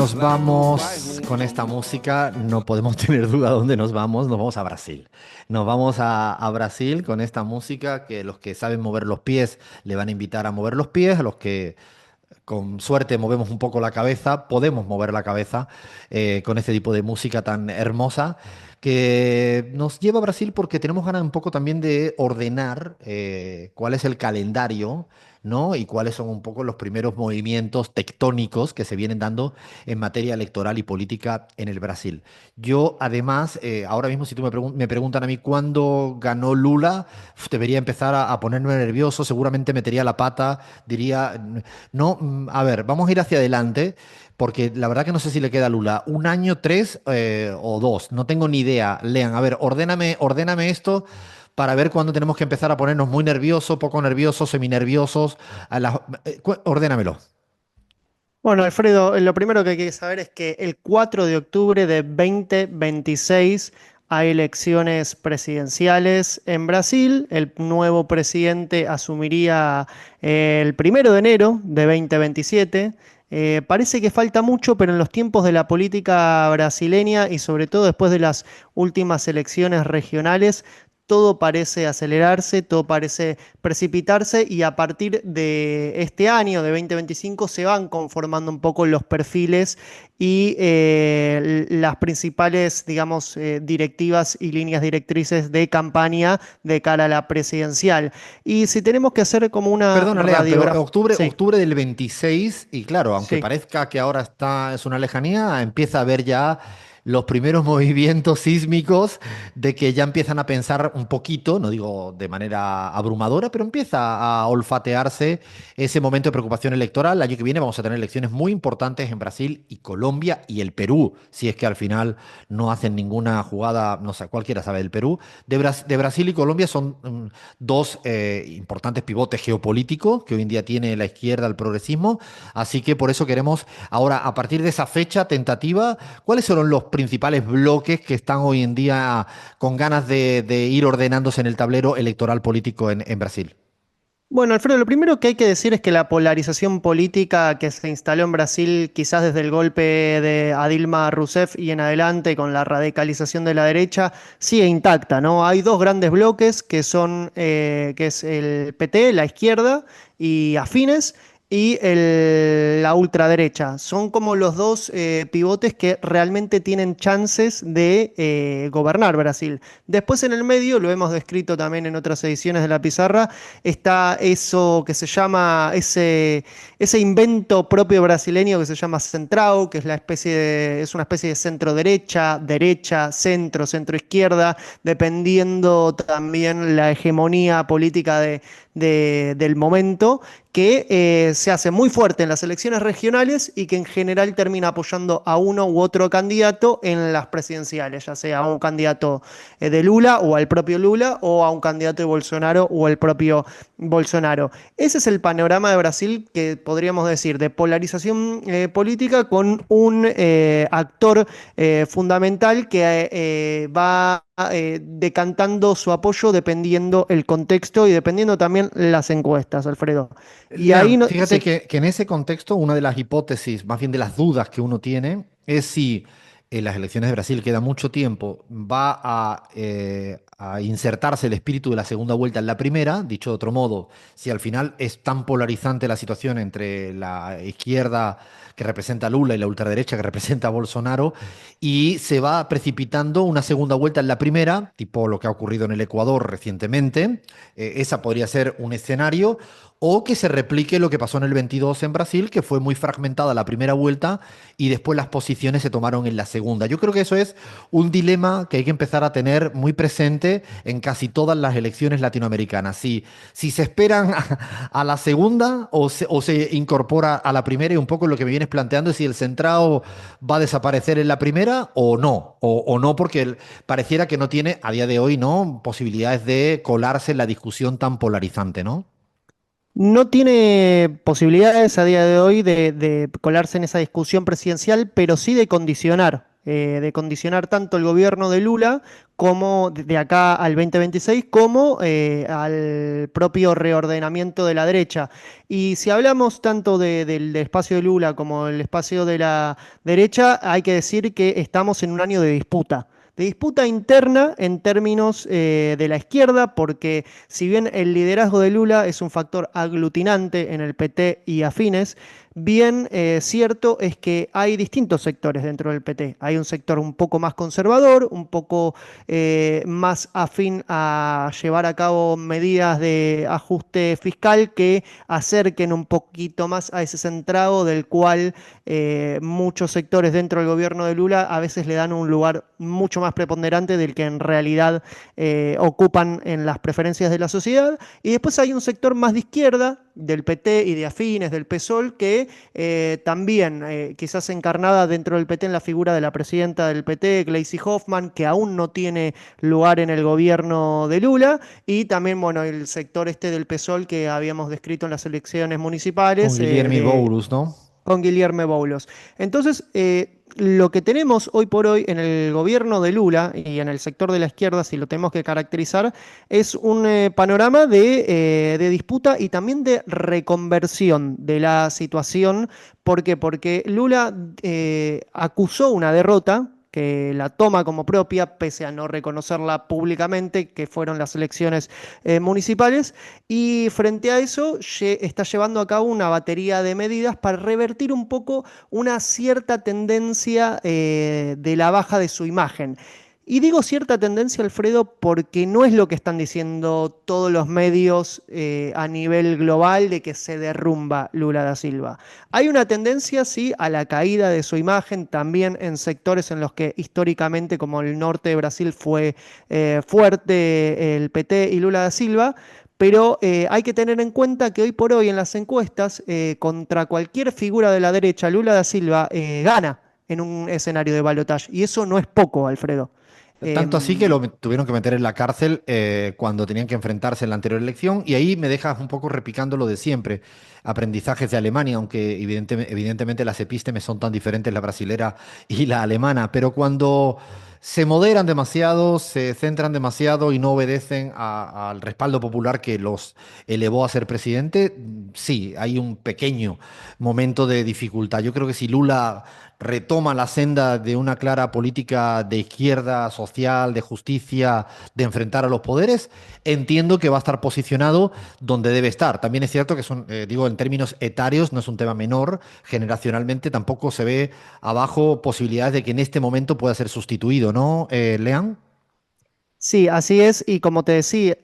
nos vamos con esta música, no podemos tener duda dónde nos vamos a Brasil. Nos vamos a Brasil con esta música que los que saben mover los pies le van a invitar a mover los pies, a los que con suerte movemos un poco la cabeza, podemos mover la cabeza con este tipo de música tan hermosa que nos lleva a Brasil porque tenemos ganas un poco también de ordenar cuál es el calendario, ¿no? Y cuáles son un poco los primeros movimientos tectónicos que se vienen dando en materia electoral y política en el Brasil. Yo, además, ahora mismo, si tú me preguntan a mí cuándo ganó Lula, debería empezar a ponerme nervioso, seguramente metería la pata, diría, no, a ver, vamos a ir hacia adelante, porque la verdad que no sé si le queda a Lula un año, tres o dos, no tengo ni idea. Lean, a ver, ordéname esto para ver cuándo tenemos que empezar a ponernos muy nerviosos, poco nerviosos, seminerviosos. Ordénamelo. Bueno, Alfredo, lo primero que hay que saber es que el 4 de octubre de 2026 hay elecciones presidenciales en Brasil. El nuevo presidente asumiría el 1 de enero de 2027. Parece que falta mucho, pero en los tiempos de la política brasileña y sobre todo después de las últimas elecciones regionales, todo parece acelerarse, todo parece precipitarse y a partir de este año, de 2025, se van conformando un poco los perfiles y las principales, digamos, directivas y líneas directrices de campaña de cara a la presidencial. Y si tenemos que hacer como una Perdona, Lean, pero radiografía. Sí, octubre del 26, y claro, aunque sí. parezca que ahora es una lejanía, empieza a haber ya los primeros movimientos sísmicos de que ya empiezan a pensar un poquito, no digo de manera abrumadora, pero empieza a olfatearse ese momento de preocupación electoral. El año que viene vamos a tener elecciones muy importantes en Brasil y Colombia y el Perú, si es que al final no hacen ninguna jugada, no sé, cualquiera sabe del Perú. De Brasil y Colombia son dos importantes pivotes geopolíticos que hoy en día tiene la izquierda, el progresismo. Así que por eso queremos ahora, a partir de esa fecha tentativa, ¿cuáles son los principales bloques que están hoy en día con ganas de ir ordenándose en el tablero electoral político en Brasil? Bueno, Alfredo, lo primero que hay que decir es que la polarización política que se instaló en Brasil, quizás desde el golpe de a Dilma Rousseff y en adelante con la radicalización de la derecha, sigue intacta, ¿no? Hay dos grandes bloques que son, que es el PT, la izquierda y afines, y la ultraderecha. Son como los dos pivotes que realmente tienen chances de gobernar Brasil. Después en el medio, lo hemos descrito también en otras ediciones de La Pizarra, está eso que se llama, ese invento propio brasileño que se llama centrado, que es es una especie de centro derecha, derecha, centro, centro izquierda, dependiendo también la hegemonía política del momento, que se hace muy fuerte en las elecciones regionales y que en general termina apoyando a uno u otro candidato en las presidenciales, ya sea a un candidato de Lula o al propio Lula o a un candidato de Bolsonaro o al propio Bolsonaro. Ese es el panorama de Brasil que podríamos decir de polarización política con un actor fundamental que va decantando su apoyo dependiendo el contexto y dependiendo también las encuestas, Alfredo. Y ahí Lean, no, fíjate sí. que en ese contexto, una de las hipótesis, más bien de las dudas que uno tiene, es si en las elecciones de Brasil queda mucho tiempo, va a insertarse el espíritu de la segunda vuelta en la primera, dicho de otro modo, si al final es tan polarizante la situación entre la izquierda que representa a Lula y la ultraderecha que representa a Bolsonaro, y se va precipitando una segunda vuelta en la primera, tipo lo que ha ocurrido en el Ecuador recientemente. Esa podría ser un escenario. O que se replique lo que pasó en el 22 en Brasil, que fue muy fragmentada la primera vuelta y después las posiciones se tomaron en la segunda. Yo creo que eso es un dilema que hay que empezar a tener muy presente en casi todas las elecciones latinoamericanas. Si se esperan a la segunda o se incorpora a la primera, y un poco lo que me vienes planteando es si el centrado va a desaparecer en la primera o no, o no porque pareciera que no tiene a día de hoy, ¿no?, posibilidades de colarse en la discusión tan polarizante, ¿no? No tiene posibilidades a día de hoy de colarse en esa discusión presidencial, pero sí de condicionar de condicionar tanto el gobierno de Lula como de acá al 2026, como al propio reordenamiento de la derecha. Y si hablamos tanto del espacio de Lula como del espacio de la derecha, hay que decir que estamos en un año de disputa interna en términos de la izquierda, porque si bien el liderazgo de Lula es un factor aglutinante en el PT y afines, bien cierto es que hay distintos sectores dentro del PT. Hay un sector un poco más conservador, un poco más afín a llevar a cabo medidas de ajuste fiscal que acerquen un poquito más a ese centrado del cual muchos sectores dentro del gobierno de Lula a veces le dan un lugar mucho más preponderante del que en realidad ocupan en las preferencias de la sociedad. Y después hay un sector más de izquierda, del PT y de afines, del PSOL, que también quizás encarnada dentro del PT en la figura de la presidenta del PT, Gleisi Hoffmann, que aún no tiene lugar en el gobierno de Lula, y también, bueno, el sector este del PSOL que habíamos descrito en las elecciones Con municipales, Guillermo Boulos, ¿no? con Guillermo Boulos. Entonces, lo que tenemos hoy por hoy en el gobierno de Lula y en el sector de la izquierda, si lo tenemos que caracterizar, es un panorama de disputa y también de reconversión de la situación. ¿Por qué? Porque Lula acusó una derrota que la toma como propia, pese a no reconocerla públicamente, que fueron las elecciones municipales, y frente a eso está llevando a cabo una batería de medidas para revertir un poco una cierta tendencia de la baja de su imagen. Y digo cierta tendencia, Alfredo, porque no es lo que están diciendo todos los medios a nivel global de que se derrumba Lula da Silva. Hay una tendencia, sí, a la caída de su imagen también en sectores en los que históricamente, como el norte de Brasil, fue fuerte el PT y Lula da Silva. Pero hay que tener en cuenta que hoy por hoy en las encuestas, contra cualquier figura de la derecha, Lula da Silva gana en un escenario de balotaje. Y eso no es poco, Alfredo. Tanto así que Em, lo tuvieron que meter en la cárcel cuando tenían que enfrentarse en la anterior elección. Y ahí me dejas un poco repicando lo de siempre. Aprendizajes de Alemania, aunque evidentemente las epístemes son tan diferentes, la brasilera y la alemana. Pero cuando se moderan demasiado, se centran demasiado y no obedecen al respaldo popular que los elevó a ser presidente, sí, hay un pequeño momento de dificultad. Yo creo que si Lula retoma la senda de una clara política de izquierda, social, de justicia, de enfrentar a los poderes, entiendo que va a estar posicionado donde debe estar. También es cierto que son, digo, en términos etarios, no es un tema menor, generacionalmente tampoco se ve abajo posibilidades de que en este momento pueda ser sustituido, ¿no, Lean? sí, así es. Y como te decía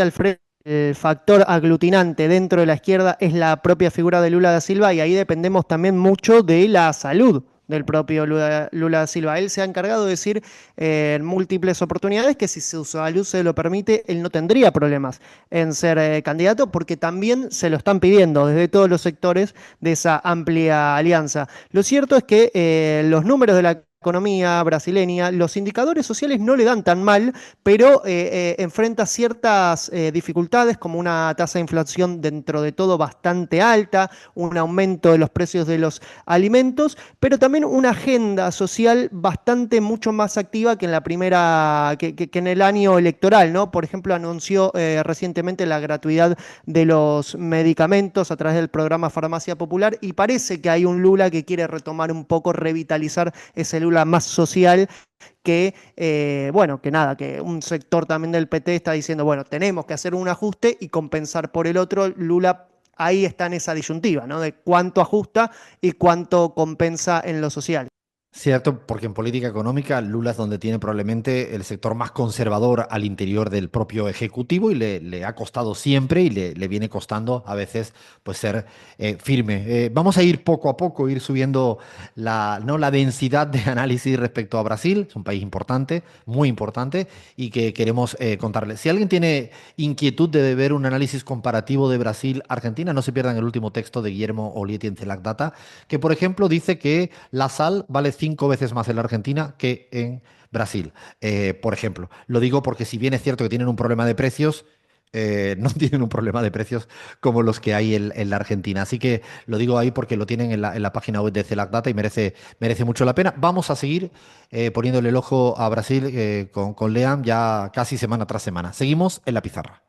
Alfredo, el factor aglutinante dentro de la izquierda es la propia figura de Lula da Silva y ahí dependemos también mucho de la salud del propio Lula da Silva. Él se ha encargado de decir en múltiples oportunidades que si su salud se lo permite, él no tendría problemas en ser candidato porque también se lo están pidiendo desde todos los sectores de esa amplia alianza. Lo cierto es que los números de la economía brasileña, los indicadores sociales no le dan tan mal, pero enfrenta ciertas dificultades como una tasa de inflación dentro de todo bastante alta, un aumento de los precios de los alimentos, pero también una agenda social bastante mucho más activa que en la primera, que en el año electoral, ¿no? Por ejemplo, anunció recientemente la gratuidad de los medicamentos a través del programa Farmacia Popular y parece que hay un Lula que quiere retomar un poco, revitalizar ese Lula más social que, bueno, que nada, que un sector también del PT está diciendo, bueno, tenemos que hacer un ajuste y compensar por el otro. Lula ahí está en esa disyuntiva, ¿no? De cuánto ajusta y cuánto compensa en lo social. Cierto, porque en política económica Lula es donde tiene probablemente el sector más conservador al interior del propio ejecutivo y le ha costado siempre y le viene costando a veces pues ser firme. Vamos a ir poco a poco, ir subiendo ¿no? la densidad de análisis respecto a Brasil. Es un país importante, muy importante y que queremos contarles. Si alguien tiene inquietud de ver un análisis comparativo de Brasil-Argentina, no se pierdan el último texto de Guillermo Olieti en CELAC Data, que por ejemplo dice que la sal vale 5 veces más en la Argentina que en Brasil, por ejemplo. Lo digo porque si bien es cierto que tienen un problema de precios, no tienen un problema de precios como los que hay en la Argentina. Así que lo digo ahí porque lo tienen en la página web de CELAC Data y merece mucho la pena. Vamos a seguir poniéndole el ojo a Brasil con Leam ya casi semana tras semana. Seguimos en la pizarra.